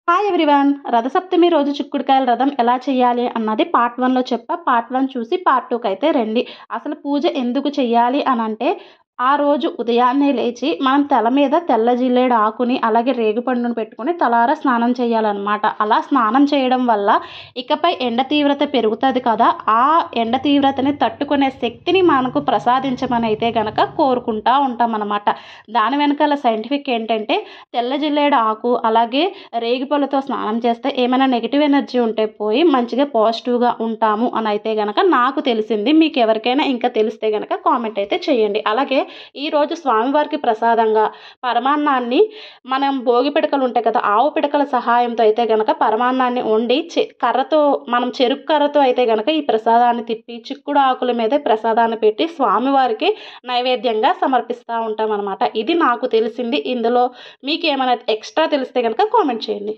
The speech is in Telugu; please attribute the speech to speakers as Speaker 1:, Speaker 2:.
Speaker 1: Hi everyone. రథసప్తమి రోజు చిక్కుడుకాయల రథం ఎలా చేయాలి అన్నది పార్ట్ 1లో చెప్పా. పార్ట్ 1 చూసి పార్ట్ 2కి అయితే రండి. అసలు పూజ ఎందుకు చేయాలి అని అంటే, ఆ రోజు ఉదయాన్నే లేచి మనం తల మీద తెల్ల జిల్లేడు ఆకుని అలాగే రేగుపండును పెట్టుకుని తలారా స్నానం చేయాలన్నమాట. అలా స్నానం చేయడం వల్ల ఇకపై ఎండ తీవ్రత పెరుగుతుంది కదా, ఆ ఎండ తీవ్రతని తట్టుకునే శక్తిని మనకు ప్రసాదించమని అయితే గనక కోరుకుంటా ఉంటామన్నమాట. దాని వెనకాల సైంటిఫిక్ ఏంటంటే, తెల్ల జిల్లేడు ఆకు అలాగే రేగిపళ్ళతో స్నానం చేస్తే ఏమైనా నెగిటివ్ ఎనర్జీ ఉంటే పోయి మంచిగా పాజిటివ్గా ఉంటాము అని అయితే గనక నాకు తెలిసింది. మీకు ఎవరికైనా ఇంకా తెలిస్తే గనక కామెంట్ అయితే చేయండి. అలాగే ఈరోజు స్వామివారికి ప్రసాదంగా పరమాన్నాన్ని, మనం భోగి పిడకలు ఉంటాయి కదా, ఆవు పిడకల సహాయంతో అయితే గనక పరమాన్నాన్ని వండి కర్రతో, మనం చెరుకు కర్రతో అయితే గనక ఈ ప్రసాదాన్ని తిప్పి చిక్కుడు ఆకుల మీద ప్రసాదాన్ని పెట్టి స్వామివారికి నైవేద్యంగా సమర్పిస్తూ ఉంటాం అనమాట. ఇది నాకు తెలిసింది. ఇందులో మీకు ఏమైనా ఎక్స్ట్రా తెలిస్తే కనుక కామెంట్ చేయండి.